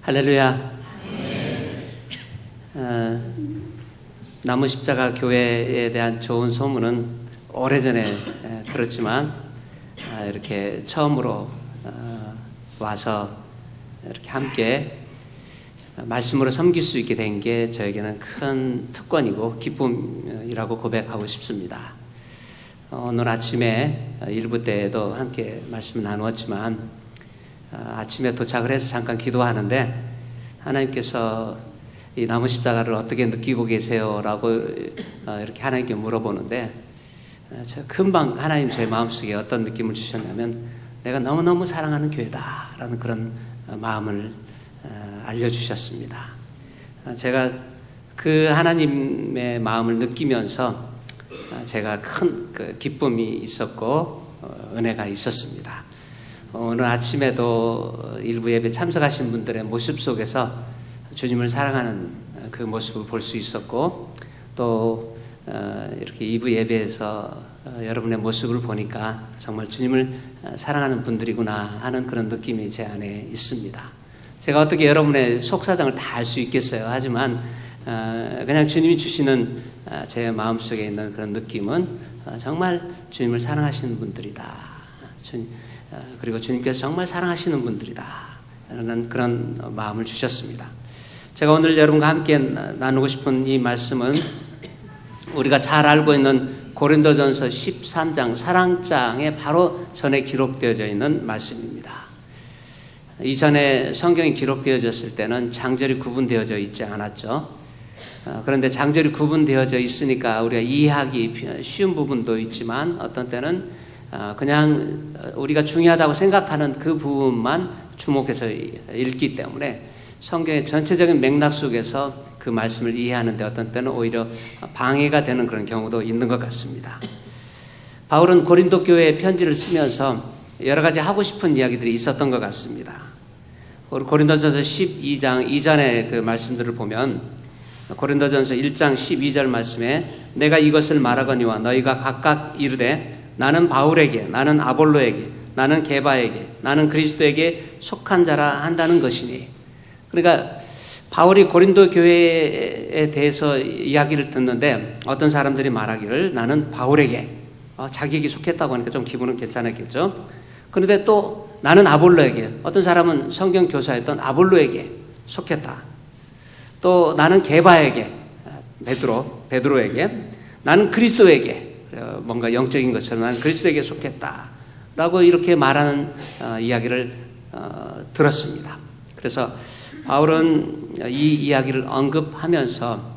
할렐루야. 나무 십자가 교회에 대한 좋은 소문은 오래전에 들었지만 이렇게 처음으로 와서 이렇게 함께 말씀으로 섬길 수 있게 된 게 저에게는 큰 특권이고 기쁨이라고 고백하고 싶습니다. 오늘 아침에 일부 때에도 함께 말씀을 나누었지만 아침에 도착을 해서 잠깐 기도하는데 하나님께서 이 나무 십자가를 어떻게 느끼고 계세요? 라고 이렇게 하나님께 물어보는데 제가 금방 하나님 제 마음속에 어떤 느낌을 주셨냐면 내가 너무너무 사랑하는 교회다 라는 그런 마음을 알려주셨습니다. 제가 그 하나님의 마음을 느끼면서 제가 큰 기쁨이 있었고 은혜가 있었습니다. 오늘 아침에도 일부 예배 참석하신 분들의 모습 속에서 주님을 사랑하는 그 모습을 볼 수 있었고 또 이렇게 2부 예배에서 여러분의 모습을 보니까 정말 주님을 사랑하는 분들이구나 하는 그런 느낌이 제 안에 있습니다. 제가 어떻게 여러분의 속사정을 다 알 수 있겠어요. 하지만 그냥 주님이 주시는 제 마음속에 있는 그런 느낌은 정말 주님을 사랑하시는 분들이다. 그리고 주님께서 정말 사랑하시는 분들이다 라는 그런 마음을 주셨습니다. 제가 오늘 여러분과 함께 나누고 싶은 이 말씀은 우리가 잘 알고 있는 고린도전서 13장 사랑장에 바로 전에 기록되어져 있는 말씀입니다. 이전에 성경이 기록되어졌을 때는 장절이 구분되어져 있지 않았죠. 그런데 장절이 구분되어져 있으니까 우리가 이해하기 쉬운 부분도 있지만 어떤 때는 그냥 우리가 중요하다고 생각하는 그 부분만 주목해서 읽기 때문에 성경의 전체적인 맥락 속에서 그 말씀을 이해하는 데 어떤 때는 오히려 방해가 되는 그런 경우도 있는 것 같습니다. 바울은 고린도 교회에 편지를 쓰면서 여러 가지 하고 싶은 이야기들이 있었던 것 같습니다. 고린도전서 12장 이전의 그 말씀들을 보면 고린도전서 1장 12절 말씀에 내가 이것을 말하거니와 너희가 각각 이르되 나는 바울에게, 나는 아볼로에게, 나는 게바에게, 나는 그리스도에게 속한 자라 한다는 것이니. 그러니까 바울이 고린도 교회에 대해서 이야기를 듣는데 어떤 사람들이 말하기를 나는 바울에게, 자기에게 속했다고 하니까 좀 기분은 괜찮았겠죠. 그런데 또 나는 아볼로에게, 어떤 사람은 성경 교사였던 아볼로에게 속했다. 또 나는 게바에게, 베드로에게, 나는 그리스도에게, 뭔가 영적인 것처럼 나는 그리스도에게 속했다라고 이렇게 말하는 이야기를 들었습니다. 그래서 바울은 이 이야기를 언급하면서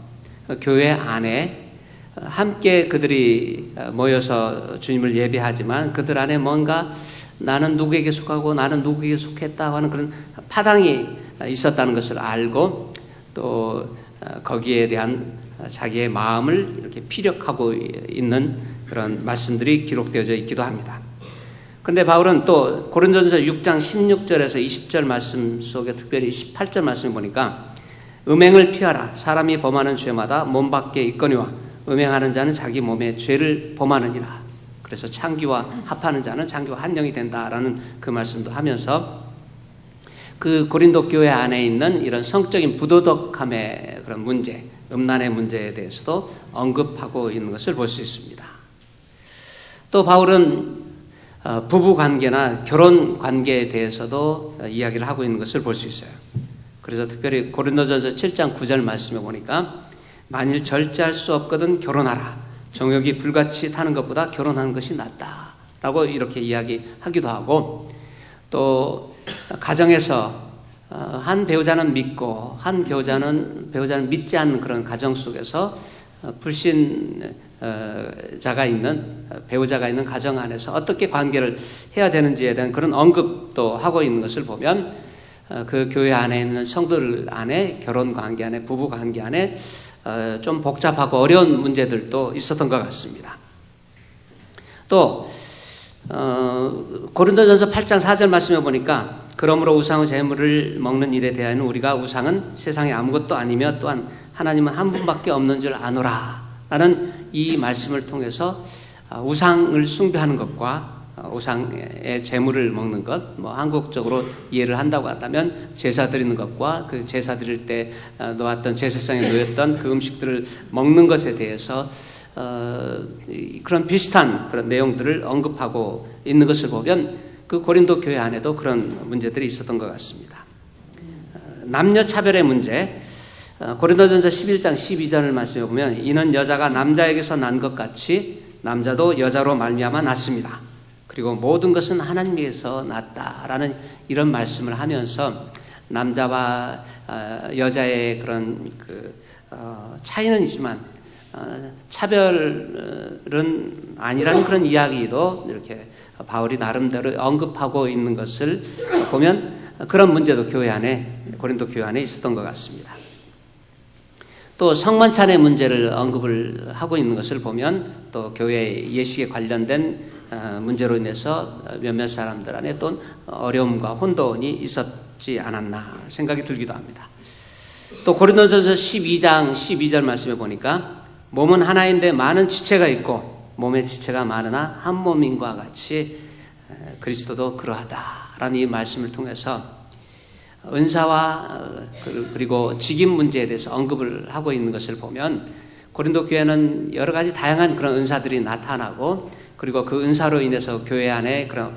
교회 안에 함께 그들이 모여서 주님을 예배하지만 그들 안에 뭔가 나는 누구에게 속하고 나는 누구에게 속했다고 하는 그런 파당이 있었다는 것을 알고 또 거기에 대한 자기의 마음을 이렇게 피력하고 있는 그런 말씀들이 기록되어져 있기도 합니다. 그런데 바울은 또 고린도전서 6장 16절에서 20절 말씀 속에 특별히 18절 말씀을 보니까 음행을 피하라. 사람이 범하는 죄마다 몸 밖에 있거니와 음행하는 자는 자기 몸에 죄를 범하느니라. 그래서 창기와 합하는 자는 창기와 한 영이 된다라는 그 말씀도 하면서 그 고린도 교회 안에 있는 이런 성적인 부도덕함의 그런 문제, 음란의 문제에 대해서도 언급하고 있는 것을 볼 수 있습니다. 또 바울은 부부 관계나 결혼 관계에 대해서도 이야기를 하고 있는 것을 볼 수 있어요. 그래서 특별히 고린도전서 7장 9절 말씀에 보니까 만일 절제할 수 없거든 결혼하라. 정욕이 불같이 타는 것보다 결혼하는 것이 낫다. 라고 이렇게 이야기하기도 하고 또 가정에서 한 배우자는 믿고 한 배우자는 믿지 않는 그런 가정 속에서 불신자가 있는 배우자가 있는 가정 안에서 어떻게 관계를 해야 되는지에 대한 그런 언급도 하고 있는 것을 보면 그 교회 안에 있는 성도들 안에 결혼 관계 안에 부부 관계 안에 좀 복잡하고 어려운 문제들도 있었던 것 같습니다. 또 고린도전서 8장 4절 말씀에 보니까 그러므로 우상의 제물을 먹는 일에 대하여는 우리가 우상은 세상에 아무것도 아니며 또한 하나님은 한 분밖에 없는 줄 아노라 라는 이 말씀을 통해서 우상을 숭배하는 것과 우상의 제물을 먹는 것, 뭐 한국적으로 이해를 한다고 한다면 제사 드리는 것과 그 제사 드릴 때 놓았던 제사상에 놓였던 그 음식들을 먹는 것에 대해서 그런 비슷한 그런 내용들을 언급하고 있는 것을 보면 그 고린도 교회 안에도 그런 문제들이 있었던 것 같습니다. 남녀 차별의 문제, 고린도전서 11장 12절을 말씀해 보면 이는 여자가 남자에게서 난 것 같이 남자도 여자로 말미암아 났습니다. 그리고 모든 것은 하나님께서 났다라는 이런 말씀을 하면서 남자와 여자의 그런 차이는 있지만 차별은 아니라는 그런 이야기도 이렇게 바울이 나름대로 언급하고 있는 것을 보면 그런 문제도 교회 안에, 고린도 교회 안에 있었던 것 같습니다. 또 성만찬의 문제를 언급을 하고 있는 것을 보면 또 교회 예식에 관련된 문제로 인해서 몇몇 사람들 안에 또 어려움과 혼돈이 있었지 않았나 생각이 들기도 합니다. 또 고린도전서 12장 12절 말씀에 보니까 몸은 하나인데 많은 지체가 있고 몸의 지체가 많으나 한 몸인과 같이 그리스도도 그러하다라는 이 말씀을 통해서 은사와 그리고 직임 문제에 대해서 언급을 하고 있는 것을 보면 고린도 교회는 여러 가지 다양한 그런 은사들이 나타나고 그리고 그 은사로 인해서 교회 안에 그런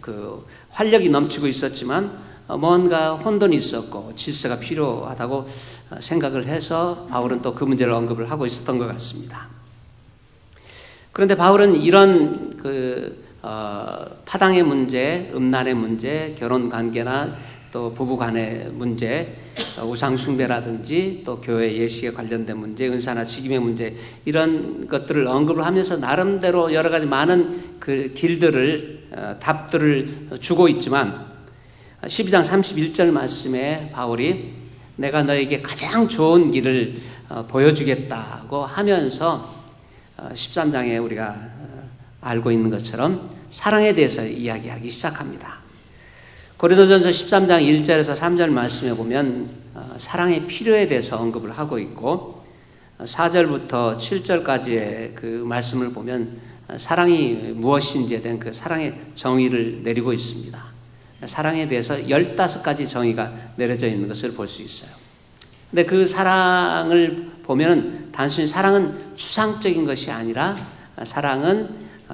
그 활력이 넘치고 있었지만 뭔가 혼돈이 있었고 질서가 필요하다고 생각을 해서 바울은 또 그 문제를 언급을 하고 있었던 것 같습니다. 그런데 바울은 이런 파당의 문제, 음란의 문제, 결혼 관계나 또 부부 간의 문제, 우상 숭배라든지 또 교회 예식에 관련된 문제, 은사나 직임의 문제 이런 것들을 언급을 하면서 나름대로 여러 가지 많은 그 길들을 답들을 주고 있지만 12장 31절 말씀에 바울이 내가 너에게 가장 좋은 길을 보여주겠다고 하면서 13장에 우리가 알고 있는 것처럼 사랑에 대해서 이야기하기 시작합니다. 고린도전서 13장 1절에서 3절 말씀에 보면 사랑의 필요에 대해서 언급을 하고 있고 4절부터 7절까지의 그 말씀을 보면 사랑이 무엇인지에 대한 그 사랑의 정의를 내리고 있습니다. 사랑에 대해서 15가지 정의가 내려져 있는 것을 볼 수 있어요. 근데 그 사랑을 보면 단순히 사랑은 추상적인 것이 아니라 사랑은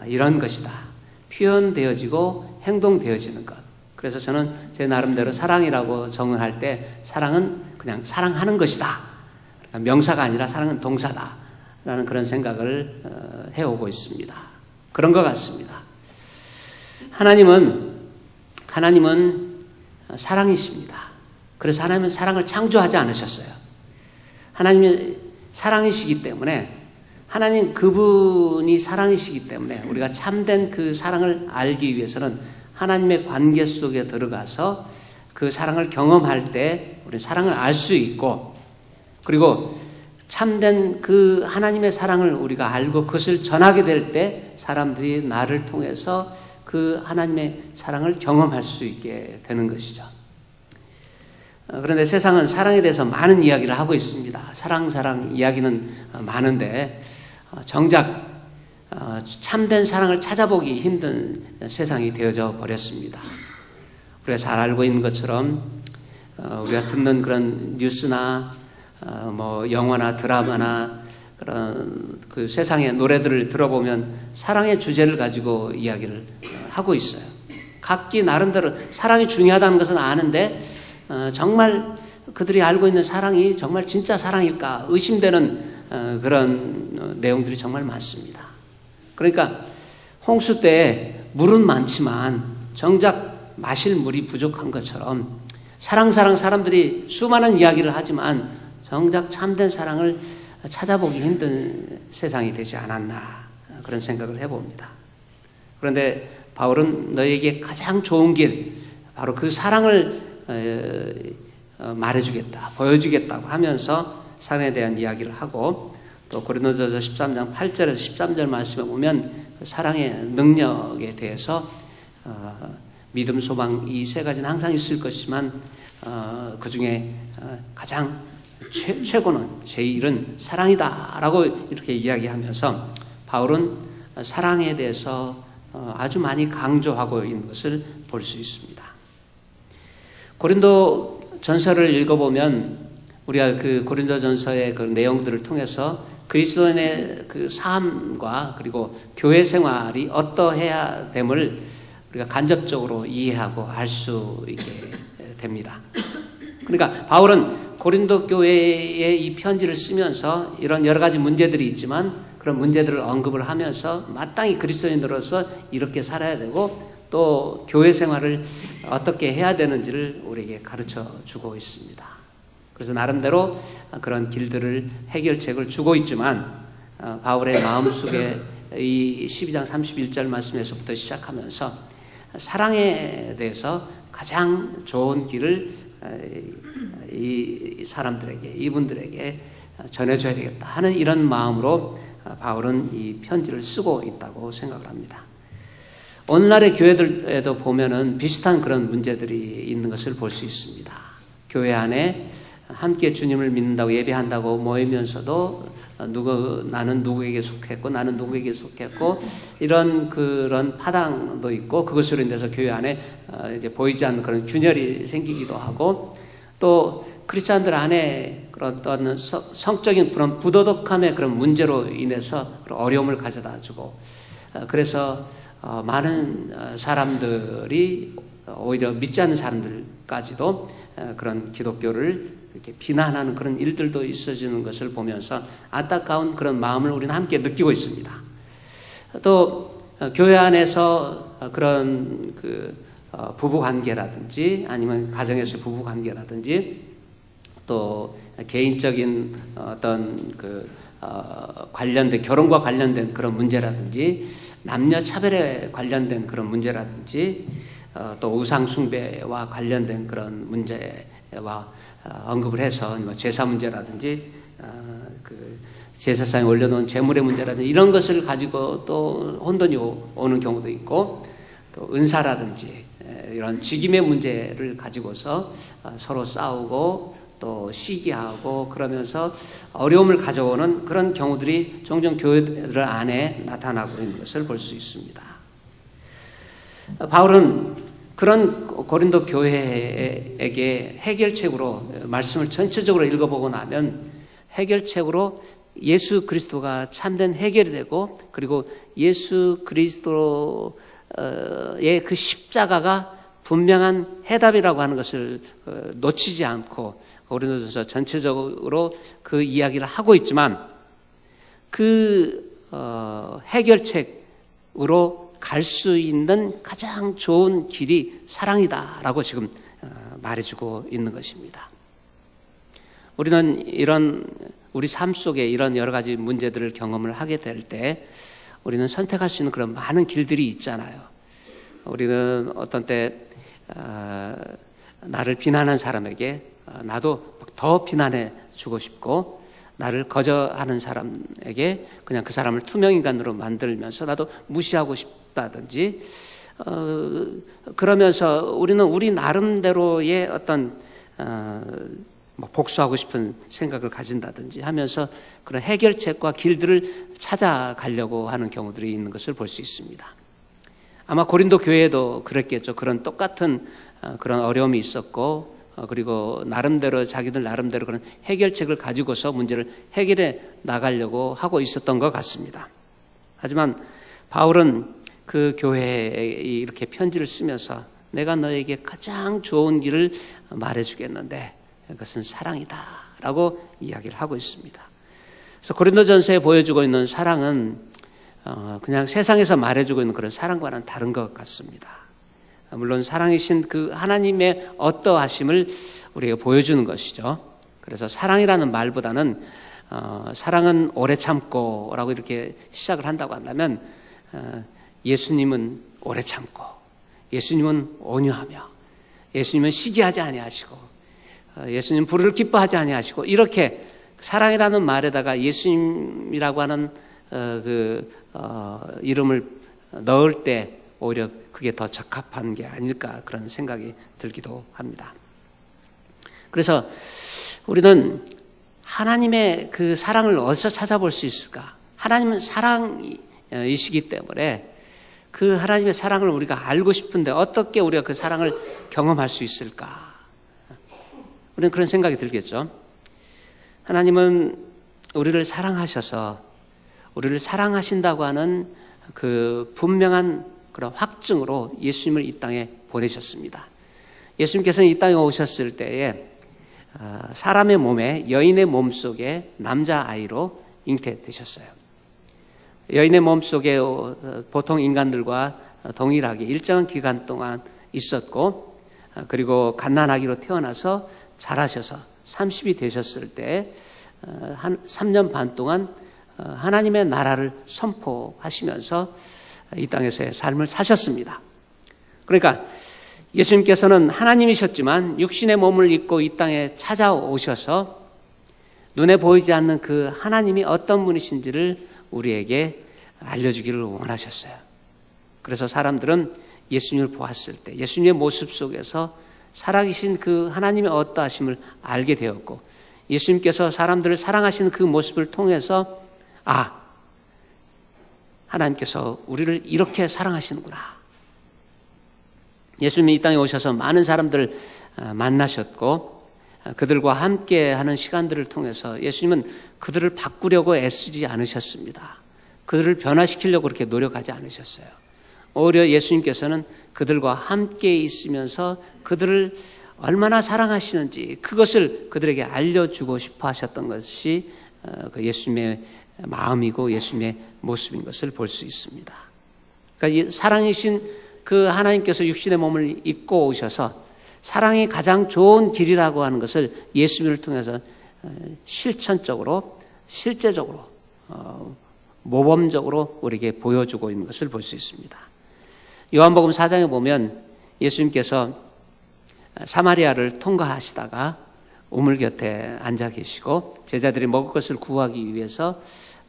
이런 것이다. 표현되어지고 행동되어지는 것. 그래서 저는 제 나름대로 사랑이라고 정의할 때 사랑은 그냥 사랑하는 것이다. 그러니까 명사가 아니라 사랑은 동사다. 라는 그런 생각을 해오고 있습니다. 그런 것 같습니다. 하나님은 사랑이십니다. 그래서 하나님은 사랑을 창조하지 않으셨어요. 하나님이 사랑이시기 때문에 하나님 그분이 사랑이시기 때문에 우리가 참된 그 사랑을 알기 위해서는 하나님의 관계 속에 들어가서 그 사랑을 경험할 때 우리 사랑을 알 수 있고 그리고 참된 그 하나님의 사랑을 우리가 알고 그것을 전하게 될 때 사람들이 나를 통해서 그 하나님의 사랑을 경험할 수 있게 되는 것이죠. 그런데 세상은 사랑에 대해서 많은 이야기를 하고 있습니다. 사랑 이야기는 많은데 정작 참된 사랑을 찾아보기 힘든 세상이 되어져 버렸습니다. 우리가 잘 알고 있는 것처럼 우리가 듣는 그런 뉴스나 뭐 영화나 드라마나 그런 그 세상의 노래들을 들어보면 사랑의 주제를 가지고 이야기를 하고 있어요. 각기 나름대로 사랑이 중요하다는 것은 아는데 정말 그들이 알고 있는 사랑이 정말 진짜 사랑일까 의심되는 그런 내용들이 정말 많습니다. 그러니까 홍수 때 물은 많지만 정작 마실 물이 부족한 것처럼 사랑 사람들이 수많은 이야기를 하지만 정작 참된 사랑을 찾아보기 힘든 세상이 되지 않았나 그런 생각을 해봅니다. 그런데 바울은 너에게 가장 좋은 길 바로 그 사랑을 말해주겠다 보여주겠다고 하면서 사랑에 대한 이야기를 하고 또 고린도전서 13장 8절에서 13절 말씀에 보면 사랑의 능력에 대해서 믿음, 소망 이 세 가지는 항상 있을 것이지만 그 중에 가장 최고는 제1은 사랑이다 라고 이렇게 이야기하면서 바울은 사랑에 대해서 아주 많이 강조하고 있는 것을 볼 수 있습니다. 고린도 전서를 읽어보면 우리가 그 고린도 전서의 그 내용들을 통해서 그리스도인의 그 삶과 그리고 교회 생활이 어떠해야 됨을 우리가 간접적으로 이해하고 알 수 있게 됩니다. 그러니까 바울은 고린도 교회에 이 편지를 쓰면서 이런 여러 가지 문제들이 있지만 그런 문제들을 언급을 하면서 마땅히 그리스도인으로서 이렇게 살아야 되고 또 교회 생활을 어떻게 해야 되는지를 우리에게 가르쳐 주고 있습니다. 그래서 나름대로 그런 길들을 해결책을 주고 있지만 바울의 마음속에 이 12장 31절 말씀에서부터 시작하면서 사랑에 대해서 가장 좋은 길을 이 사람들에게 이분들에게 전해줘야 되겠다 하는 이런 마음으로 바울은 이 편지를 쓰고 있다고 생각을 합니다. 오늘날의 교회들에도 보면은 비슷한 그런 문제들이 있는 것을 볼 수 있습니다. 교회 안에 함께 주님을 믿는다고 예배한다고 모이면서도 나는 누구에게 속했고 나는 누구에게 속했고 이런 그런 파당도 있고 그것으로 인해서 교회 안에 이제 보이지 않는 그런 균열이 생기기도 하고 또 크리스찬들 안에 그런 어떤 성적인 그런 부도덕함의 그런 문제로 인해서 어려움을 가져다 주고 그래서 많은 사람들이 오히려 믿지 않는 사람들까지도 그런 기독교를 이렇게 비난하는 그런 일들도 있어지는 것을 보면서 안타까운 그런 마음을 우리는 함께 느끼고 있습니다. 또 교회 안에서 그런 그 부부 관계라든지 아니면 가정에서의 부부 관계라든지 또 개인적인 어떤 그 관련된 결혼과 관련된 그런 문제라든지 남녀 차별에 관련된 그런 문제라든지 또 우상 숭배와 관련된 그런 문제와 언급을 해서 제사 문제라든지 그 제사상에 올려놓은 제물의 문제라든지 이런 것을 가지고 또 혼돈이 오는 경우도 있고 또 은사라든지 이런 직임의 문제를 가지고서 서로 싸우고 또 시기하고 그러면서 어려움을 가져오는 그런 경우들이 종종 교회들 안에 나타나고 있는 것을 볼 수 있습니다. 바울은 그런 고린도 교회에게 해결책으로 말씀을 전체적으로 읽어보고 나면 해결책으로 예수 그리스도가 참된 해결이 되고 그리고 예수 그리스도의 그 십자가가 분명한 해답이라고 하는 것을 놓치지 않고 고린도전서 전체적으로 그 이야기를 하고 있지만 그 해결책으로 갈 수 있는 가장 좋은 길이 사랑이다라고 지금 말해주고 있는 것입니다. 우리는 이런 우리 삶 속에 이런 여러 가지 문제들을 경험을 하게 될 때 우리는 선택할 수 있는 그런 많은 길들이 있잖아요. 우리는 어떤 때 나를 비난한 사람에게 나도 더 비난해 주고 싶고 나를 거절하는 사람에게 그냥 그 사람을 투명인간으로 만들면서 나도 무시하고 싶다든지 그러면서 우리는 우리 나름대로의 어떤 복수하고 싶은 생각을 가진다든지 하면서 그런 해결책과 길들을 찾아가려고 하는 경우들이 있는 것을 볼 수 있습니다. 아마 고린도 교회도 그랬겠죠. 그런 똑같은 그런 어려움이 있었고 그리고 나름대로 자기들 나름대로 그런 해결책을 가지고서 문제를 해결해 나가려고 하고 있었던 것 같습니다. 하지만 바울은 그 교회에 이렇게 편지를 쓰면서 내가 너에게 가장 좋은 길을 말해주겠는데 그것은 사랑이다 라고 이야기를 하고 있습니다. 그래서 고린도전서에 보여주고 있는 사랑은 그냥 세상에서 말해주고 있는 그런 사랑과는 다른 것 같습니다. 물론 사랑이신 그 하나님의 어떠하심을 우리가 보여주는 것이죠. 그래서 사랑이라는 말보다는 사랑은 오래 참고 라고 이렇게 시작을 한다고 한다면 예수님은 오래 참고 예수님은 온유하며 예수님은 시기하지 아니하시고 예수님 불을 기뻐하지 아니하시고 이렇게 사랑이라는 말에다가 예수님이라고 하는 이름을 넣을 때 오히려 그게 더 적합한 게 아닐까 그런 생각이 들기도 합니다. 그래서 우리는 하나님의 그 사랑을 어디서 찾아볼 수 있을까? 하나님은 사랑이시기 때문에 그 하나님의 사랑을 우리가 알고 싶은데 어떻게 우리가 그 사랑을 경험할 수 있을까? 우리는 그런 생각이 들겠죠. 하나님은 우리를 사랑하셔서 우리를 사랑하신다고 하는 그 분명한 그런 확증으로 예수님을 이 땅에 보내셨습니다. 예수님께서는 이 땅에 오셨을 때에 사람의 몸에, 여인의 몸 속에 남자아이로 잉태되셨어요. 여인의 몸 속에 보통 인간들과 동일하게 일정한 기간 동안 있었고, 그리고 갓난아기로 태어나서 자라셔서 30이 되셨을 때 한 3년 반 동안 하나님의 나라를 선포하시면서 이 땅에서의 삶을 사셨습니다. 그러니까 예수님께서는 하나님이셨지만 육신의 몸을 입고 이 땅에 찾아오셔서 눈에 보이지 않는 그 하나님이 어떤 분이신지를 우리에게 알려주기를 원하셨어요. 그래서 사람들은 예수님을 보았을 때 예수님의 모습 속에서 살아계신 그 하나님의 어떠하심을 알게 되었고, 예수님께서 사람들을 사랑하시는 그 모습을 통해서 하나님께서 우리를 이렇게 사랑하시는구나. 예수님이 이 땅에 오셔서 많은 사람들을 만나셨고, 그들과 함께하는 시간들을 통해서 예수님은 그들을 바꾸려고 애쓰지 않으셨습니다. 그들을 변화시키려고 그렇게 노력하지 않으셨어요. 오히려 예수님께서는 그들과 함께 있으면서 그들을 얼마나 사랑하시는지 그것을 그들에게 알려주고 싶어 하셨던 것이 그 예수님의 마음이고 예수님의 모습인 것을 볼 수 있습니다. 그러니까 사랑이신 그 하나님께서 육신의 몸을 입고 오셔서 사랑이 가장 좋은 길이라고 하는 것을 예수님을 통해서 실천적으로, 실제적으로, 모범적으로 우리에게 보여주고 있는 것을 볼 수 있습니다. 요한복음 4장에 보면 예수님께서 사마리아를 통과하시다가 우물 곁에 앉아 계시고 제자들이 먹을 것을 구하기 위해서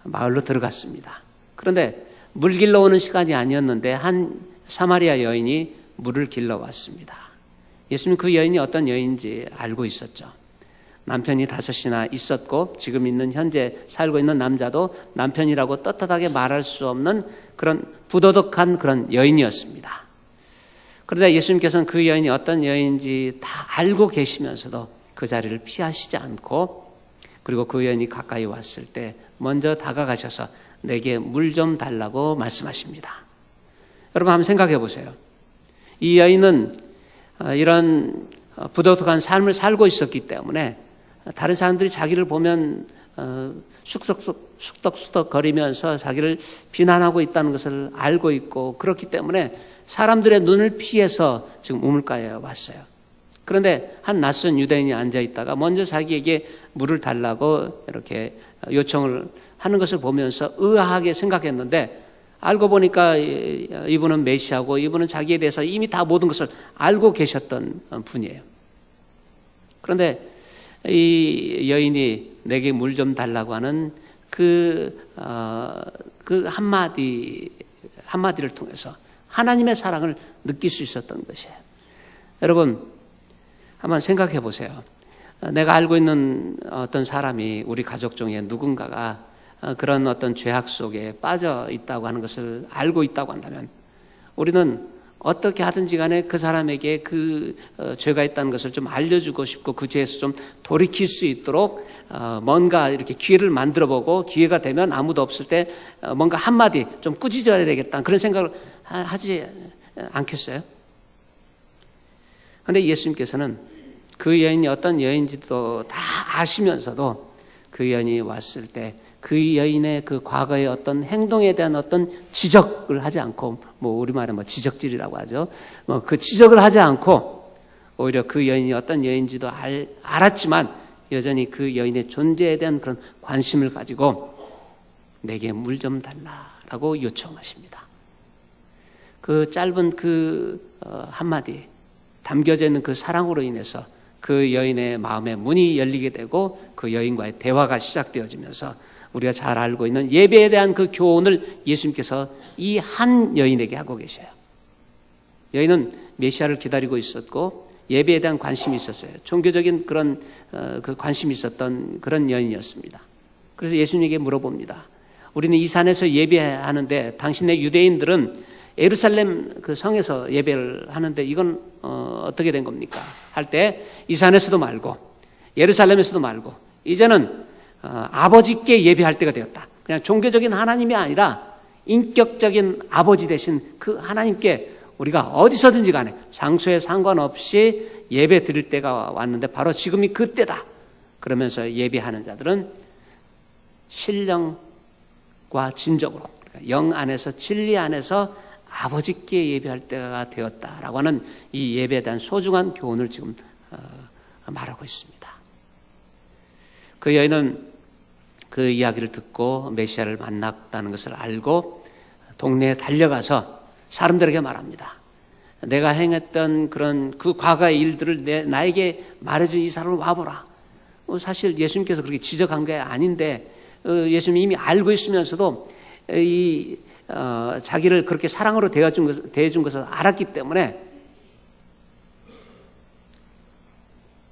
마을로 들어갔습니다. 그런데 물 길러 오는 시간이 아니었는데 한 사마리아 여인이 물을 길러 왔습니다. 예수님은 그 여인이 어떤 여인인지 알고 있었죠. 남편이 5이나 있었고 지금 있는 현재 살고 있는 남자도 남편이라고 떳떳하게 말할 수 없는 그런 부도덕한 그런 여인이었습니다. 그러다 예수님께서는 그 여인이 어떤 여인인지 다 알고 계시면서도 그 자리를 피하시지 않고, 그리고 그 여인이 가까이 왔을 때 먼저 다가가셔서 내게 물 좀 달라고 말씀하십니다. 여러분 한번 생각해 보세요. 이 여인은 이런 부도덕한 삶을 살고 있었기 때문에 다른 사람들이 자기를 보면 쑥덕쑥덕 거리면서 자기를 비난하고 있다는 것을 알고 있고, 그렇기 때문에 사람들의 눈을 피해서 지금 우물가에 왔어요. 그런데 한 낯선 유대인이 앉아 있다가 먼저 자기에게 물을 달라고 이렇게 요청을 하는 것을 보면서 의아하게 생각했는데, 알고 보니까 이분은 메시아고 이분은 자기에 대해서 이미 다 모든 것을 알고 계셨던 분이에요. 그런데 이 여인이 내게 물 좀 달라고 하는 그 한마디를 통해서 하나님의 사랑을 느낄 수 있었던 것이에요. 여러분 한번 생각해 보세요. 내가 알고 있는 어떤 사람이, 우리 가족 중에 누군가가 그런 어떤 죄악 속에 빠져 있다고 하는 것을 알고 있다고 한다면 우리는 어떻게 하든지 간에 그 사람에게 그 죄가 있다는 것을 좀 알려주고 싶고 그 죄에서 좀 돌이킬 수 있도록 뭔가 이렇게 기회를 만들어보고, 기회가 되면 아무도 없을 때 뭔가 한마디 좀 꾸짖어야 되겠다 그런 생각을 하지 않겠어요? 그런데 예수님께서는 그 여인이 어떤 여인인지도 다 아시면서도 그 여인이 왔을 때 그 여인의 그 과거의 어떤 행동에 대한 어떤 지적을 하지 않고, 우리말에 지적질이라고 하죠. 그 지적을 하지 않고 오히려 그 여인이 어떤 여인인지도 알았지만 여전히 그 여인의 존재에 대한 그런 관심을 가지고 내게 물 좀 달라라고 요청하십니다. 그 짧은 그 한마디, 담겨져 있는 그 사랑으로 인해서 그 여인의 마음에 문이 열리게 되고 그 여인과의 대화가 시작되어지면서 우리가 잘 알고 있는 예배에 대한 그 교훈을 예수님께서 이 한 여인에게 하고 계셔요. 여인은 메시아를 기다리고 있었고 예배에 대한 관심이 있었어요. 종교적인 그런 그 관심이 있었던 그런 여인이었습니다. 그래서 예수님에게 물어봅니다. 우리는 이 산에서 예배하는데 당신의 유대인들은 예루살렘 그 성에서 예배를 하는데 이건 어떻게 된 겁니까? 할 때 이 산에서도 말고 예루살렘에서도 말고 이제는 아버지께 예배할 때가 되었다. 그냥 종교적인 하나님이 아니라 인격적인 아버지 되신 그 하나님께 우리가 어디서든지 간에 장소에 상관없이 예배 드릴 때가 왔는데 바로 지금이 그때다. 그러면서 예배하는 자들은 신령과 진정으로, 그러니까 영 안에서 진리 안에서 아버지께 예배할 때가 되었다라고 하는 이 예배에 대한 소중한 교훈을 지금 말하고 있습니다. 그 여인은 그 이야기를 듣고 메시아를 만났다는 것을 알고 동네에 달려가서 사람들에게 말합니다. 내가 행했던 그런 그 과거의 일들을 나에게 말해준 이 사람을 와보라. 사실 예수님께서 그렇게 지적한 게 아닌데 예수님이 이미 알고 있으면서도 자기를 그렇게 사랑으로 대해준 것을 알았기 때문에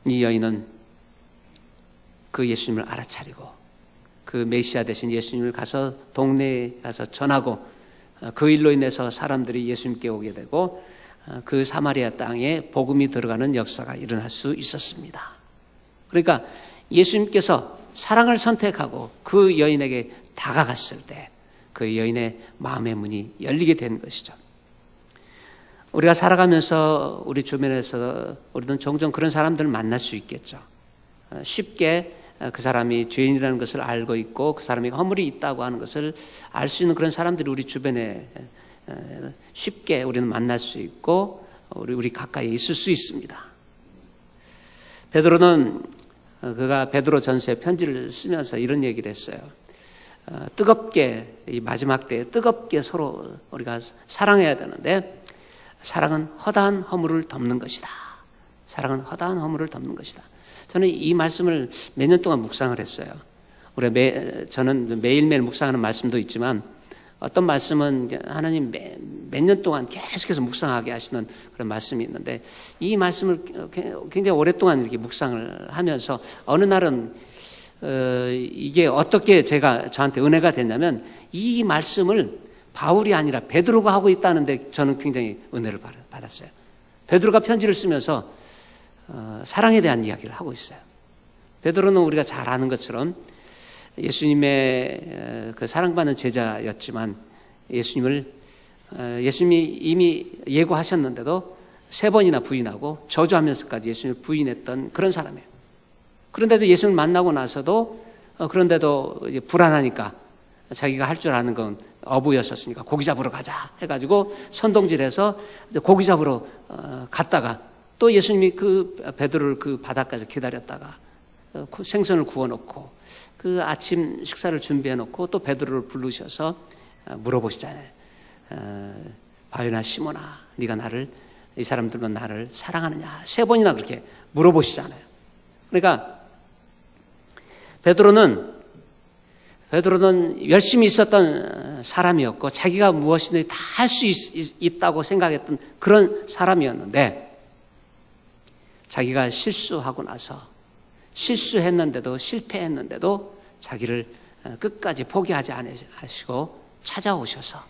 이 여인은 그 예수님을 알아차리고 그 메시아 되신 예수님을 가서 동네에 가서 전하고 그 일로 인해서 사람들이 예수님께 오게 되고 그 사마리아 땅에 복음이 들어가는 역사가 일어날 수 있었습니다. 그러니까 예수님께서 사랑을 선택하고 그 여인에게 다가갔을 때 그 여인의 마음의 문이 열리게 된 것이죠. 우리가 살아가면서 우리 주변에서 우리는 종종 그런 사람들을 만날 수 있겠죠. 쉽게 그 사람이 죄인이라는 것을 알고 있고 그 사람이 허물이 있다고 하는 것을 알 수 있는 그런 사람들이 우리 주변에 쉽게 우리는 만날 수 있고 우리 가까이에 있을 수 있습니다. 베드로는 그가 베드로 전서에 편지를 쓰면서 이런 얘기를 했어요. 뜨겁게 이 마지막 때에 뜨겁게 서로 우리가 사랑해야 되는데 사랑은 허다한 허물을 덮는 것이다. 사랑은 허다한 허물을 덮는 것이다. 저는 이 말씀을 몇 년 동안 묵상을 했어요. 저는 매일매일 묵상하는 말씀도 있지만 어떤 말씀은 하나님 몇 년 동안 계속해서 묵상하게 하시는 그런 말씀이 있는데 이 말씀을 굉장히 오랫동안 이렇게 묵상을 하면서 어느 날은 이게 어떻게 저한테 은혜가 됐냐면 이 말씀을 바울이 아니라 베드로가 하고 있다는데 저는 굉장히 은혜를 받았어요. 베드로가 편지를 쓰면서 사랑에 대한 이야기를 하고 있어요. 베드로는 우리가 잘 아는 것처럼 예수님의 그 사랑받는 제자였지만 예수님이 이미 예고하셨는데도 3번이나 부인하고 저주하면서까지 예수님을 부인했던 그런 사람이에요. 그런데도 예수님을 만나고 나서도 그런데도 불안하니까 자기가 할 줄 아는 건 어부였었으니까 고기 잡으러 가자 해가지고 선동질해서 고기 잡으러 갔다가 또 예수님이 그 베드로를 그 바닷가에서 기다렸다가 생선을 구워놓고 그 아침 식사를 준비해놓고 또 베드로를 부르셔서 물어보시잖아요. 바요나 시몬아, 네가 이 사람들은 나를 사랑하느냐? 3번이나 그렇게 물어보시잖아요. 그러니까 베드로는 열심히 있었던 사람이었고 자기가 무엇이든 다 할 수 있다고 생각했던 그런 사람이었는데 자기가 실수하고 나서 실수했는데도 실패했는데도 자기를 끝까지 포기하지 않으시고 찾아오셔서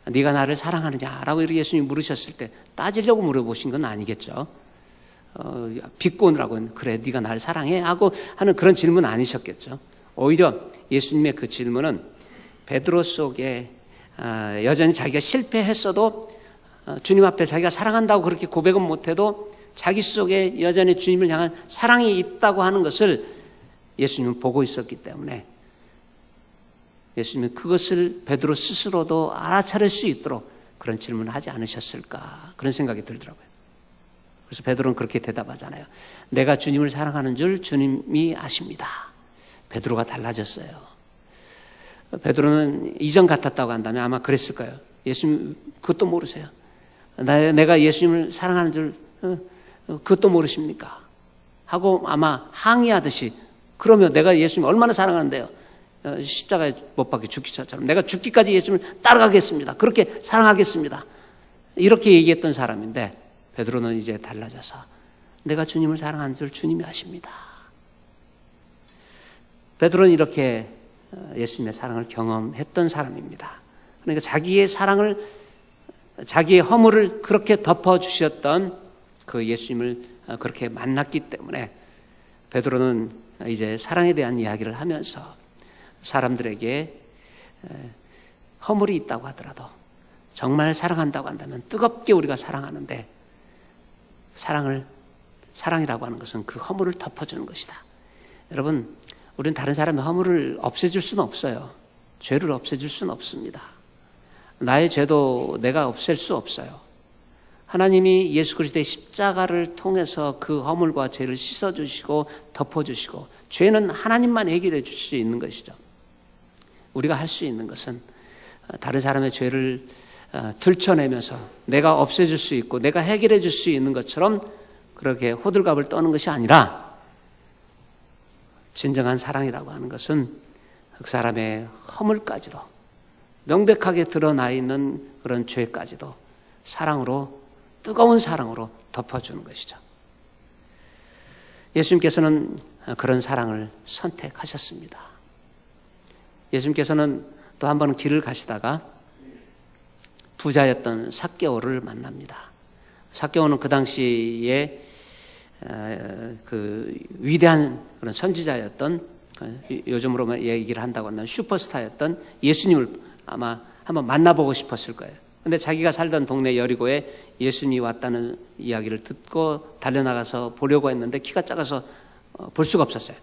네가 나를 사랑하느냐라고 이렇게 예수님이 물으셨을 때 따지려고 물어보신 건 아니겠죠. 비꼬느라고 그래 네가 나를 사랑해 하고 하는 그런 질문 아니셨겠죠. 오히려 예수님의 그 질문은 베드로 속에 여전히 자기가 실패했어도 주님 앞에 자기가 사랑한다고 그렇게 고백은 못해도 자기 속에 여전히 주님을 향한 사랑이 있다고 하는 것을 예수님은 보고 있었기 때문에 예수님은 그것을 베드로 스스로도 알아차릴 수 있도록 그런 질문을 하지 않으셨을까 그런 생각이 들더라고요. 그래서 베드로는 그렇게 대답하잖아요. 내가 주님을 사랑하는 줄 주님이 아십니다. 베드로가 달라졌어요. 베드로는 이전 같았다고 한다면 아마 그랬을 거예요. 예수님 그것도 모르세요. 내가 예수님을 사랑하는 줄 그것도 모르십니까? 하고 아마 항의하듯이 그러면 내가 예수님을 얼마나 사랑하는데요. 십자가에 못 박혀 죽기 전처럼 내가 죽기까지 예수님을 따라가겠습니다. 그렇게 사랑하겠습니다. 이렇게 얘기했던 사람인데 베드로는 이제 달라져서 내가 주님을 사랑하는 줄 주님이 아십니다. 베드로는 이렇게 예수님의 사랑을 경험했던 사람입니다. 그러니까 자기의 사랑을 자기의 허물을 그렇게 덮어주셨던 그 예수님을 그렇게 만났기 때문에 베드로는 이제 사랑에 대한 이야기를 하면서 사람들에게 허물이 있다고 하더라도 정말 사랑한다고 한다면 뜨겁게 우리가 사랑하는데 사랑이라고 하는 것은 그 허물을 덮어주는 것이다. 여러분, 우리는 다른 사람의 허물을 없애줄 수는 없어요. 죄를 없애줄 수는 없습니다. 나의 죄도 내가 없앨 수 없어요. 하나님이 예수 그리스도의 십자가를 통해서 그 허물과 죄를 씻어주시고 덮어주시고 죄는 하나님만 해결해 주실 수 있는 것이죠. 우리가 할 수 있는 것은 다른 사람의 죄를 들춰내면서 내가 없애줄 수 있고 내가 해결해 줄 수 있는 것처럼 그렇게 호들갑을 떠는 것이 아니라 진정한 사랑이라고 하는 것은 그 사람의 허물까지도 명백하게 드러나 있는 그런 죄까지도 사랑으로, 뜨거운 사랑으로 덮어주는 것이죠. 예수님께서는 그런 사랑을 선택하셨습니다. 예수님께서는 또 한 번 길을 가시다가 부자였던 삭개오를 만납니다. 삭개오는 그 당시에 그 위대한 그런 선지자였던, 요즘으로 얘기를 한다고 한다면 슈퍼스타였던 예수님을 아마 한번 만나보고 싶었을 거예요. 근데 자기가 살던 동네 여리고에 예수님이 왔다는 이야기를 듣고 달려나가서 보려고 했는데 키가 작아서 볼 수가 없었어요.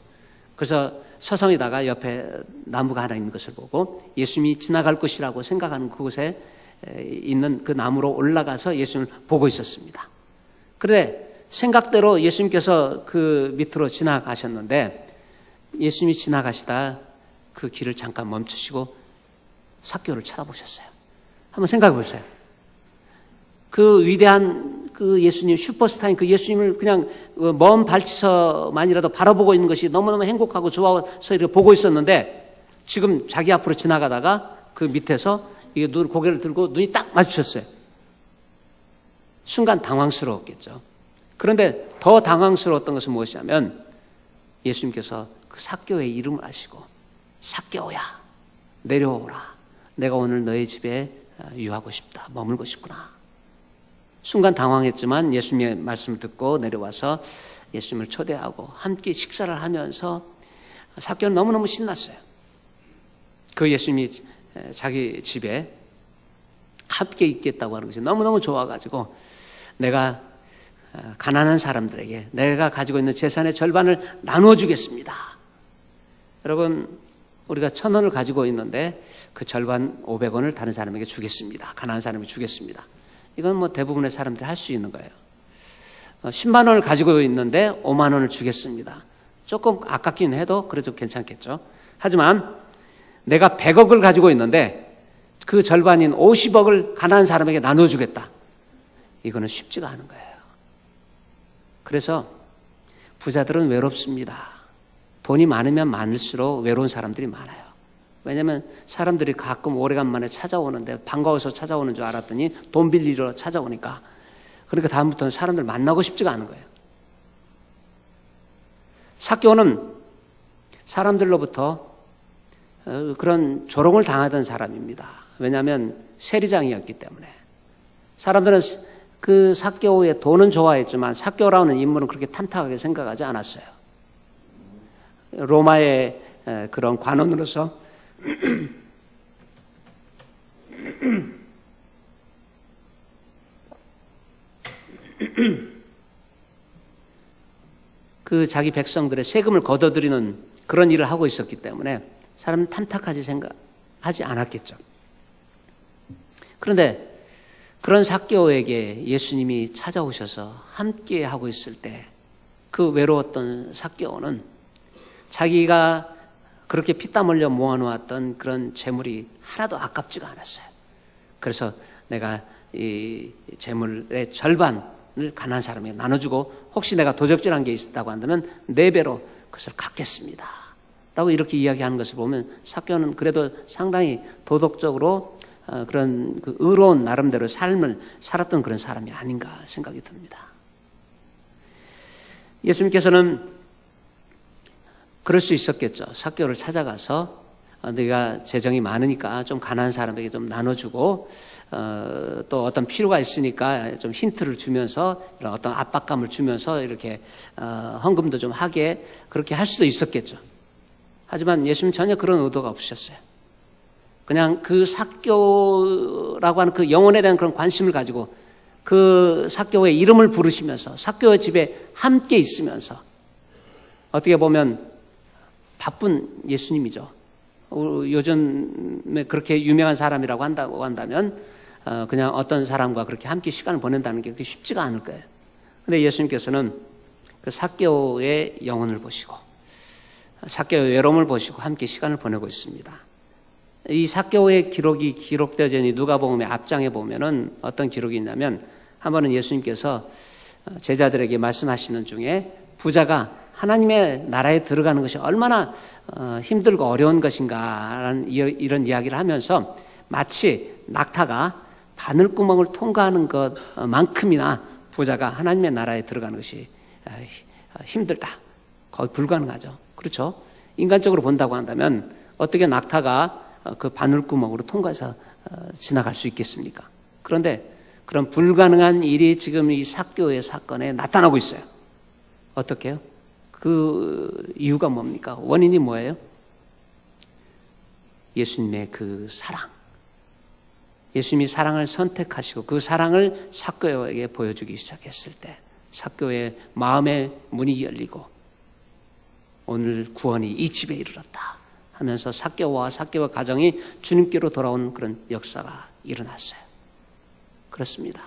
그래서 서성이다가 옆에 나무가 하나 있는 것을 보고 예수님이 지나갈 것이라고 생각하는 그곳에 있는 그 나무로 올라가서 예수님을 보고 있었습니다. 그런데 생각대로 예수님께서 그 밑으로 지나가셨는데 예수님이 지나가시다 그 길을 잠깐 멈추시고 삭개오를 쳐다보셨어요. 한번 생각해 보세요. 그 위대한 그 예수님, 슈퍼스타인 그 예수님을 그냥 먼 발치서만이라도 바라보고 있는 것이 너무너무 행복하고 좋아서 이렇게 보고 있었는데 지금 자기 앞으로 지나가다가 그 밑에서 이게 고개를 들고 눈이 딱 마주쳤어요. 순간 당황스러웠겠죠. 그런데 더 당황스러웠던 것은 무엇이냐면 예수님께서 그 삭개오의 이름을 아시고 삭개오야 내려오라. 내가 오늘 너의 집에 유하고 싶다. 머물고 싶구나. 순간 당황했지만 예수님의 말씀을 듣고 내려와서 예수님을 초대하고 함께 식사를 하면서 삭개오는 너무너무 신났어요. 그 예수님이 자기 집에 함께 있겠다고 하는 것이 너무너무 좋아가지고 내가 가난한 사람들에게 내가 가지고 있는 재산의 절반을 나누어 주겠습니다. 여러분, 우리가 1,000원을 가지고 있는데 그 절반 500원을 다른 사람에게 주겠습니다. 가난한 사람에게 주겠습니다. 이건 뭐 대부분의 사람들이 할 수 있는 거예요. 10만 원을 가지고 있는데 5만 원을 주겠습니다. 조금 아깝긴 해도 그래도 괜찮겠죠. 하지만 내가 100억을 가지고 있는데 그 절반인 50억을 가난한 사람에게 나눠주겠다. 이거는 쉽지가 않은 거예요. 그래서 부자들은 외롭습니다. 돈이 많으면 많을수록 외로운 사람들이 많아요. 왜냐하면 사람들이 가끔 오래간만에 찾아오는데 반가워서 찾아오는 줄 알았더니 돈 빌리러 찾아오니까 그러니까 다음부터는 사람들 만나고 싶지가 않은 거예요. 삭개오는 사람들로부터 그런 조롱을 당하던 사람입니다. 왜냐하면 세리장이었기 때문에. 사람들은 그 삭개오의 돈은 좋아했지만 삭개오라는 인물은 그렇게 탄탄하게 생각하지 않았어요. 로마의 그런 관원으로서 그 자기 백성들의 세금을 걷어들이는 그런 일을 하고 있었기 때문에 사람은 탐탁하지 생각하지 않았겠죠. 그런데 그런 삭개오에게 예수님이 찾아오셔서 함께 하고 있을 때 그 외로웠던 삭개오는 자기가 그렇게 피땀 흘려 모아놓았던 그런 재물이 하나도 아깝지가 않았어요. 그래서 내가 이 재물의 절반을 가난한 사람에게 나눠주고 혹시 내가 도적질한 게 있었다고 한다면 4배로 그것을 갚겠습니다. 라고 이렇게 이야기하는 것을 보면 삭개오는 그래도 상당히 도덕적으로 그런 그 의로운 나름대로 삶을 살았던 그런 사람이 아닌가 생각이 듭니다. 예수님께서는 그럴 수 있었겠죠. 삭개오를 찾아가서 네가 재정이 많으니까 좀 가난한 사람에게 좀 나눠주고 또 어떤 필요가 있으니까 좀 힌트를 주면서 이런 어떤 압박감을 주면서 이렇게 헌금도 좀 하게 그렇게 할 수도 있었겠죠. 하지만 예수님 전혀 그런 의도가 없으셨어요. 그냥 그 삭개오라고 하는 그 영혼에 대한 그런 관심을 가지고 그 삭개오의 이름을 부르시면서 삭개오의 집에 함께 있으면서 어떻게 보면 바쁜 예수님이죠. 요즘에 그렇게 유명한 사람이라고 한다면 그냥 어떤 사람과 그렇게 함께 시간을 보낸다는 게 그렇게 쉽지가 않을 거예요. 그런데 예수님께서는 그 삭개오의 영혼을 보시고 삭개오의 외로움을 보시고 함께 시간을 보내고 있습니다. 이 삭개오의 기록이 기록되어져 있는 누가복음의 앞장에 보면은 어떤 기록이 있냐면 한 번은 예수님께서 제자들에게 말씀하시는 중에 부자가 하나님의 나라에 들어가는 것이 얼마나 힘들고 어려운 것인가라는 이런 이야기를 하면서 마치 낙타가 바늘구멍을 통과하는 것만큼이나 부자가 하나님의 나라에 들어가는 것이 힘들다. 거의 불가능하죠. 그렇죠? 인간적으로 본다고 한다면 어떻게 낙타가 그 바늘구멍으로 통과해서 지나갈 수 있겠습니까? 그런데 그런 불가능한 일이 지금 이 삭개오의 사건에 나타나고 있어요. 어떻게 해요? 그 이유가 뭡니까? 원인이 뭐예요? 예수님의 그 사랑. 예수님이 사랑을 선택하시고 그 사랑을 삭개오에게 보여주기 시작했을 때 삭개오의 마음의 문이 열리고 오늘 구원이 이 집에 이르렀다 하면서 삭개오와 삭개오 가정이 주님께로 돌아온 그런 역사가 일어났어요. 그렇습니다.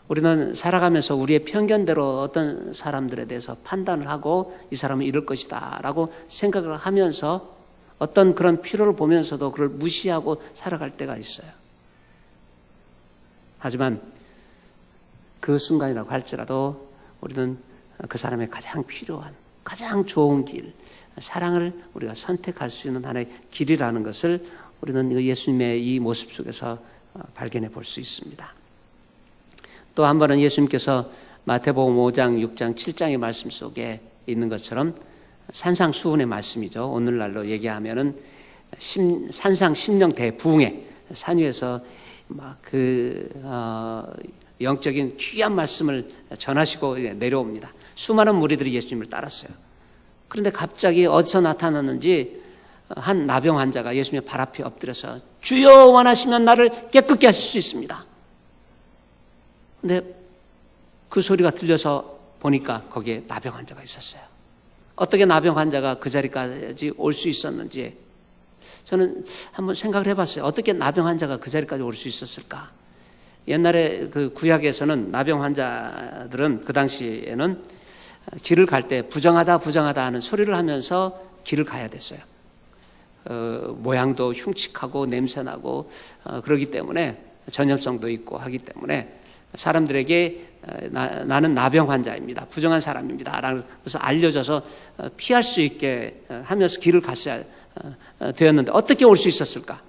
우리는 살아가면서 우리의 편견대로 어떤 사람들에 대해서 판단을 하고 이 사람은 이럴 것이다 라고 생각을 하면서 어떤 그런 필요를 보면서도 그걸 무시하고 살아갈 때가 있어요. 하지만 그 순간이라고 할지라도 우리는 그 사람의 가장 필요한 가장 좋은 길, 사랑을 우리가 선택할 수 있는 하나의 길이라는 것을 우리는 예수님의 이 모습 속에서 발견해 볼 수 있습니다. 또 한 번은 예수님께서 마태복음 5장, 6장, 7장의 말씀 속에 있는 것처럼 산상수훈의 말씀이죠. 오늘날로 얘기하면은 산상 심령 대부흥회 산 위에서 막 영적인 귀한 말씀을 전하시고 내려옵니다. 수많은 무리들이 예수님을 따랐어요. 그런데 갑자기 어디서 나타났는지 한 나병 환자가 예수님의 발 앞에 엎드려서 주여 원하시면 나를 깨끗게 하실 수 있습니다. 근데 그 소리가 들려서 보니까 거기에 나병 환자가 있었어요. 어떻게 나병 환자가 그 자리까지 올 수 있었는지 저는 한번 생각을 해봤어요. 어떻게 나병 환자가 그 자리까지 올 수 있었을까? 옛날에 그 구약에서는 나병 환자들은 그 당시에는 길을 갈 때 부정하다 하는 소리를 하면서 길을 가야 됐어요. 모양도 흉측하고 냄새나고 그러기 때문에 전염성도 있고 하기 때문에 사람들에게 나는 나병 환자입니다. 부정한 사람입니다. 그래서 알려져서 피할 수 있게 하면서 길을 갔어야 되었는데 어떻게 올 수 있었을까?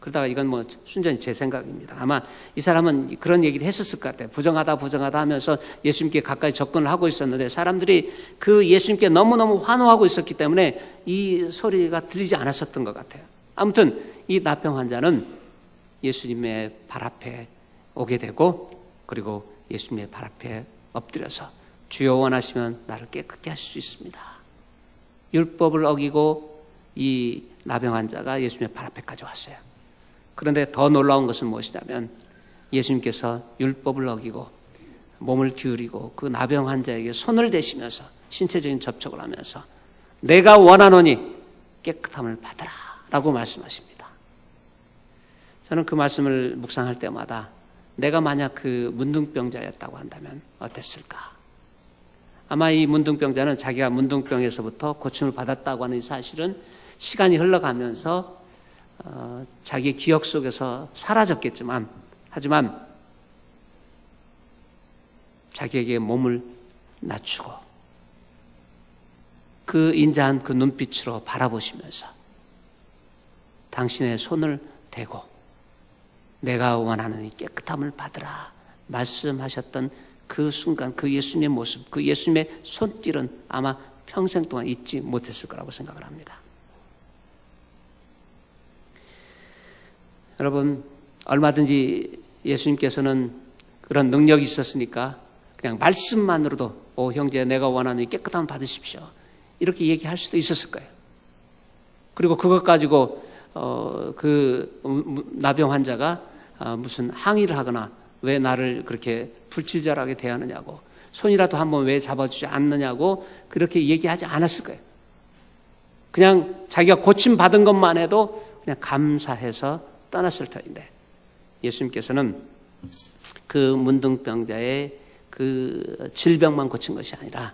그러다가 이건 뭐 순전히 제 생각입니다. 아마 이 사람은 그런 얘기를 했었을 것 같아요. 부정하다 하면서 예수님께 가까이 접근을 하고 있었는데 사람들이 그 예수님께 너무너무 환호하고 있었기 때문에 이 소리가 들리지 않았었던 것 같아요. 아무튼 이 나병 환자는 예수님의 발 앞에 오게 되고 그리고 예수님의 발 앞에 엎드려서 주여 원하시면 나를 깨끗게 하실 수 있습니다. 율법을 어기고 이 나병 환자가 예수님의 발 앞에까지 왔어요. 그런데 더 놀라운 것은 무엇이냐면 예수님께서 율법을 어기고 몸을 기울이고 그 나병 환자에게 손을 대시면서 신체적인 접촉을 하면서 내가 원하노니 깨끗함을 받으라 라고 말씀하십니다. 저는 그 말씀을 묵상할 때마다 내가 만약 그 문둥병자였다고 한다면 어땠을까? 아마 이 문둥병자는 자기가 문둥병에서부터 고침을 받았다고 하는 이 사실은 시간이 흘러가면서 자기 기억 속에서 사라졌겠지만 하지만 자기에게 몸을 낮추고 그 인자한 그 눈빛으로 바라보시면서 당신의 손을 대고 내가 원하는 이 깨끗함을 받으라 말씀하셨던 그 순간 그 예수님의 모습 그 예수님의 손길은 아마 평생 동안 잊지 못했을 거라고 생각을 합니다. 여러분, 얼마든지 예수님께서는 그런 능력이 있었으니까 그냥 말씀만으로도 형제 내가 원하는 깨끗함을 받으십시오, 이렇게 얘기할 수도 있었을 거예요. 그리고 그것 가지고 그 나병 환자가 무슨 항의를 하거나 왜 나를 그렇게 불친절하게 대하느냐고, 손이라도 한번 왜 잡아주지 않느냐고 그렇게 얘기하지 않았을 거예요. 그냥 자기가 고침받은 것만 해도 그냥 감사해서 떠났을 터인데, 예수님께서는 그 문둥병자의 그 질병만 고친 것이 아니라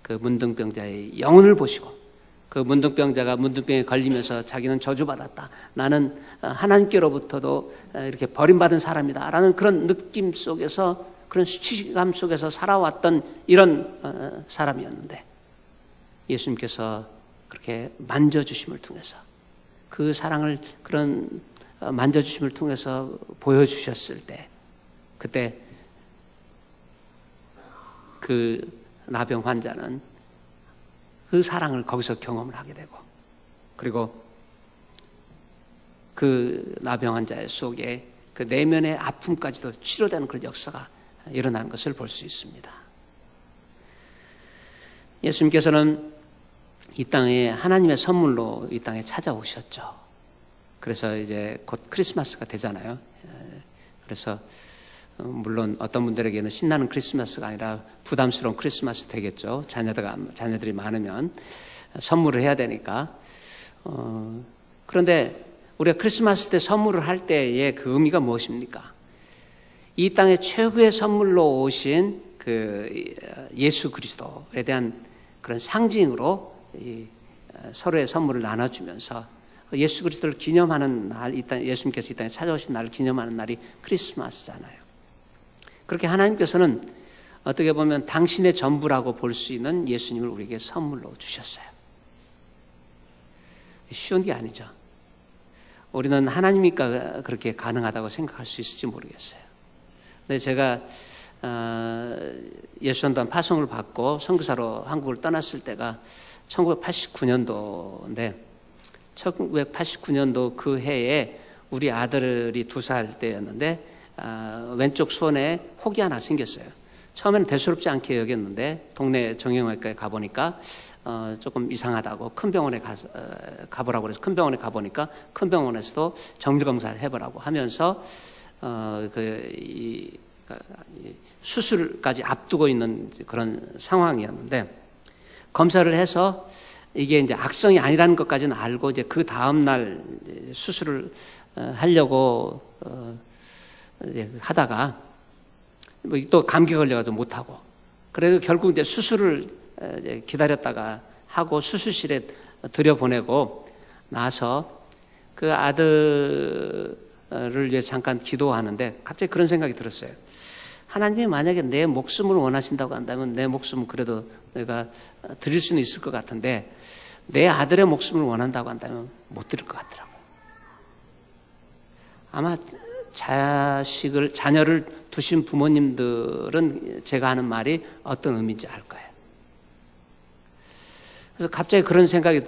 그 문둥병자의 영혼을 보시고, 그 문둥병자가 문둥병에 걸리면서 자기는 저주받았다, 나는 하나님께로부터도 이렇게 버림받은 사람이다 라는 그런 느낌 속에서, 그런 수치감 속에서 살아왔던 이런 사람이었는데, 예수님께서 그렇게 만져주심을 통해서, 그 사랑을 그런 만져주심을 통해서 보여주셨을 때, 그때 그 나병 환자는 그 사랑을 거기서 경험을 하게 되고, 그리고 그 나병 환자의 속에 그 내면의 아픔까지도 치료되는 그런 역사가 일어나는 것을 볼 수 있습니다. 예수님께서는 이 땅에 하나님의 선물로 이 땅에 찾아오셨죠. 그래서 이제 곧 크리스마스가 되잖아요. 그래서 물론 어떤 분들에게는 신나는 크리스마스가 아니라 부담스러운 크리스마스 되겠죠. 자녀들이 많으면 선물을 해야 되니까. 그런데 우리가 크리스마스 때 선물을 할 때의 그 의미가 무엇입니까? 이 땅에 최고의 선물로 오신 그 예수 그리스도에 대한 그런 상징으로 서로의 선물을 나눠주면서 예수 그리스도를 기념하는 날, 예수님께서 이 땅에 찾아오신 날을 기념하는 날이 크리스마스잖아요. 그렇게 하나님께서는 어떻게 보면 당신의 전부라고 볼 수 있는 예수님을 우리에게 선물로 주셨어요. 쉬운 게 아니죠. 우리는 하나님이니까 그렇게 가능하다고 생각할 수 있을지 모르겠어요. 근데 제가 예수전도단 파송을 받고 선교사로 한국을 떠났을 때가 1989년도인데 1989년도 그 해에 우리 아들이 2살 때였는데 왼쪽 손에 혹이 하나 생겼어요. 처음에는 대수롭지 않게 여겼는데 동네 정형외과에 가보니까 조금 이상하다고 큰 병원에 가보라고 그래서 큰 병원에 가보니까 큰 병원에서도 정밀검사를 해보라고 하면서 수술까지 앞두고 있는 그런 상황이었는데, 검사를 해서 이게 이제 악성이 아니라는 것까지는 알고 이제 그 다음 날 수술을 하려고 이제 하다가 또 감기 걸려가지고 못 하고, 그래서 결국 이제 수술을 기다렸다가 하고 수술실에 들여보내고 나서 그 아들을 위해 잠깐 기도하는데 갑자기 그런 생각이 들었어요. 하나님이 만약에 내 목숨을 원하신다고 한다면 내 목숨은 그래도 내가 드릴 수는 있을 것 같은데, 내 아들의 목숨을 원한다고 한다면 못 드릴 것 같더라고요. 아마 자녀를 두신 부모님들은 제가 하는 말이 어떤 의미인지 알 거예요. 그래서 갑자기 그런 생각이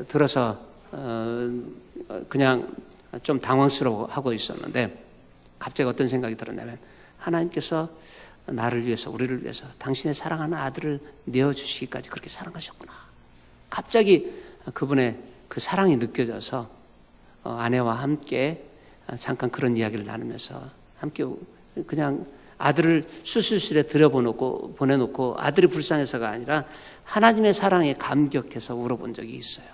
들어서 그냥 좀 당황스러워하고 있었는데, 갑자기 어떤 생각이 들었냐면, 하나님께서 나를 위해서, 우리를 위해서 당신의 사랑하는 아들을 내어주시기까지 그렇게 사랑하셨구나. 갑자기 그분의 그 사랑이 느껴져서 아내와 함께 잠깐 그런 이야기를 나누면서 함께 그냥 아들을 수술실에 보내놓고 아들이 불쌍해서가 아니라 하나님의 사랑에 감격해서 울어본 적이 있어요.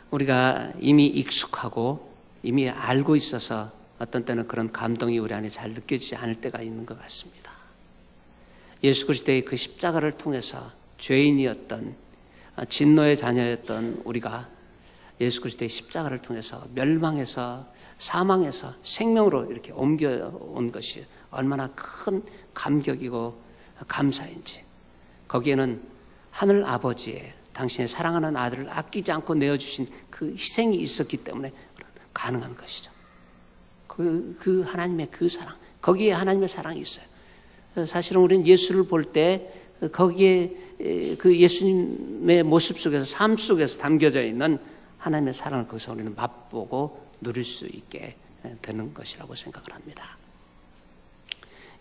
우리가 이미 익숙하고 이미 알고 있어서 어떤 때는 그런 감동이 우리 안에 잘 느껴지지 않을 때가 있는 것 같습니다. 예수 그리스도의 그 십자가를 통해서 죄인이었던, 진노의 자녀였던 우리가 예수 그리스도의 십자가를 통해서 멸망해서 사망해서 생명으로 이렇게 옮겨온 것이 얼마나 큰 감격이고 감사인지, 거기에는 하늘 아버지의 당신의 사랑하는 아들을 아끼지 않고 내어주신 그 희생이 있었기 때문에 가능한 것이죠. 그 하나님의 그 사랑, 거기에 하나님의 사랑이 있어요. 사실은 우리는 예수를 볼 때 거기에 그 예수님의 모습 속에서, 삶 속에서 담겨져 있는 하나님의 사랑을 거기서 우리는 맛보고 누릴 수 있게 되는 것이라고 생각을 합니다.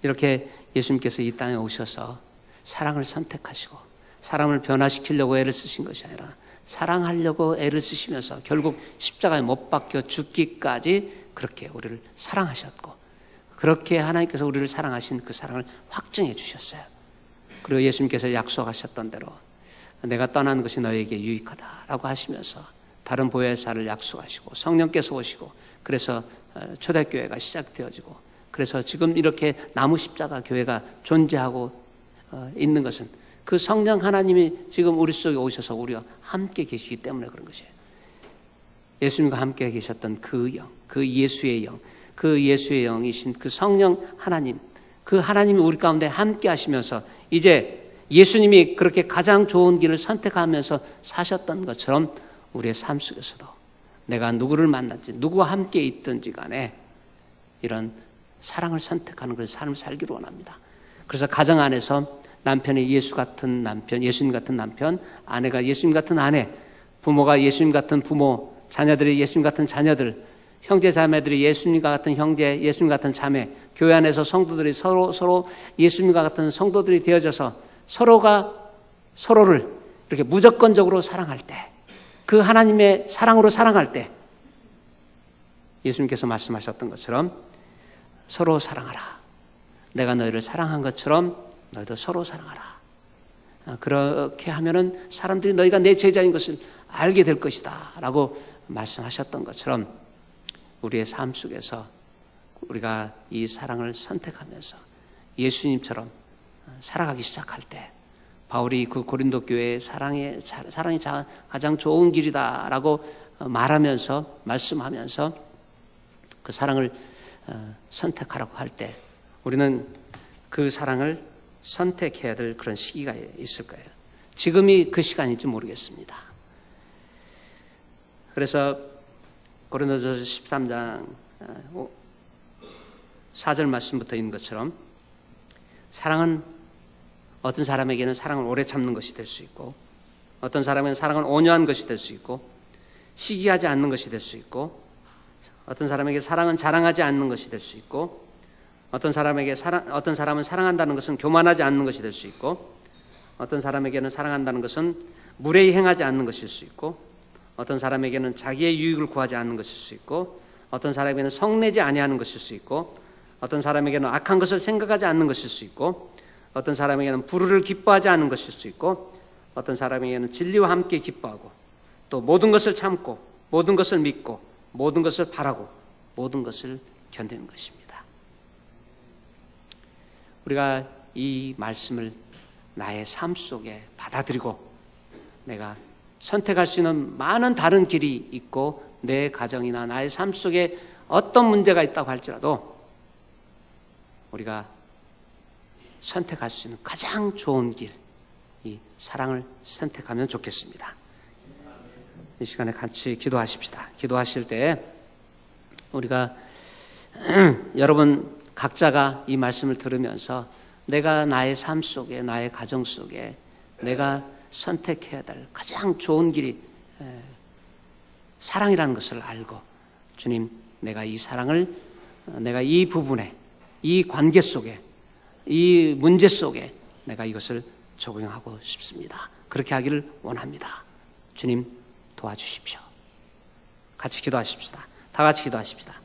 이렇게 예수님께서 이 땅에 오셔서 사랑을 선택하시고 사람을 변화시키려고 애를 쓰신 것이 아니라 사랑하려고 애를 쓰시면서 결국 십자가에 못 박혀 죽기까지 그렇게 우리를 사랑하셨고, 그렇게 하나님께서 우리를 사랑하신 그 사랑을 확증해 주셨어요. 그리고 예수님께서 약속하셨던 대로 내가 떠나는 것이 너에게 유익하다라고 하시면서 다른 보혜사를 약속하시고 성령께서 오시고, 그래서 초대교회가 시작되어지고, 그래서 지금 이렇게 나무 십자가 교회가 존재하고 있는 것은 그 성령 하나님이 지금 우리 속에 오셔서 우리와 함께 계시기 때문에 그런 것이에요. 예수님과 함께 계셨던 그 영, 그 예수의 영, 그 예수의 영이신 그 성령 하나님, 그 하나님이 우리 가운데 함께 하시면서 이제 예수님이 그렇게 가장 좋은 길을 선택하면서 사셨던 것처럼 우리의 삶 속에서도 내가 누구를 만났지, 누구와 함께 있든지 간에 이런 사랑을 선택하는 그런 삶을 살기를 원합니다. 그래서 가정 안에서 남편이 예수 같은 남편, 예수님 같은 남편, 아내가 예수님 같은 아내, 부모가 예수님 같은 부모, 자녀들이 예수님 같은 자녀들, 형제 자매들이 예수님과 같은 형제, 예수님 같은 자매, 교회 안에서 성도들이 서로 예수님과 같은 성도들이 되어져서 서로가 서로를 이렇게 무조건적으로 사랑할 때, 그 하나님의 사랑으로 사랑할 때 예수님께서 말씀하셨던 것처럼 서로 사랑하라. 내가 너희를 사랑한 것처럼 너희도 서로 사랑하라. 그렇게 하면은 사람들이 너희가 내 제자인 것을 알게 될 것이다 라고 말씀하셨던 것처럼 우리의 삶 속에서 우리가 이 사랑을 선택하면서 예수님처럼 살아가기 시작할 때, 바울이 그 고린도 교회의 사랑이 가장 좋은 길이다 라고 말하면서, 말씀하면서 그 사랑을 선택하라고 할 때 우리는 그 사랑을 선택해야 될 그런 시기가 있을 거예요. 지금이 그 시간인지 모르겠습니다. 그래서 고린도전서 13장 4절 말씀부터 있는 것처럼 사랑은 어떤 사람에게는 사랑을 오래 참는 것이 될 수 있고, 어떤 사람에게는 사랑은 온유한 것이 될 수 있고, 시기하지 않는 것이 될 수 있고, 어떤 사람에게 사랑은 자랑하지 않는 것이 될 수 있고, 어떤 사람은 사랑한다는 것은 교만하지 않는 것이 될 수 있고, 어떤 사람에게는 사랑한다는 것은 무례히 행하지 않는 것일 수 있고, 어떤 사람에게는 자기의 유익을 구하지 않는 것일 수 있고, 어떤 사람에게는 성내지 아니하는 것일 수 있고, 어떤 사람에게는 악한 것을 생각하지 않는 것일 수 있고, 어떤 사람에게는 불의를 기뻐하지 않는 것일 수 있고, 어떤 사람에게는 진리와 함께 기뻐하고, 또 모든 것을 참고, 모든 것을 믿고, 모든 것을 바라고, 모든 것을 견디는 것입니다. 우리가 이 말씀을 나의 삶 속에 받아들이고 내가 선택할 수 있는 많은 다른 길이 있고, 내 가정이나 나의 삶 속에 어떤 문제가 있다고 할지라도 우리가 선택할 수 있는 가장 좋은 길, 이 사랑을 선택하면 좋겠습니다. 이 시간에 같이 기도하십시다. 기도하실 때 우리가 여러분 각자가 이 말씀을 들으면서 내가 나의 삶 속에, 나의 가정 속에 내가 선택해야 될 가장 좋은 길이 사랑이라는 것을 알고, 주님, 내가 이 사랑을, 내가 이 부분에, 이 관계 속에, 이 문제 속에 내가 이것을 적용하고 싶습니다. 그렇게 하기를 원합니다. 주님, 도와주십시오. 같이 기도하십시다. 다 같이 기도하십시다.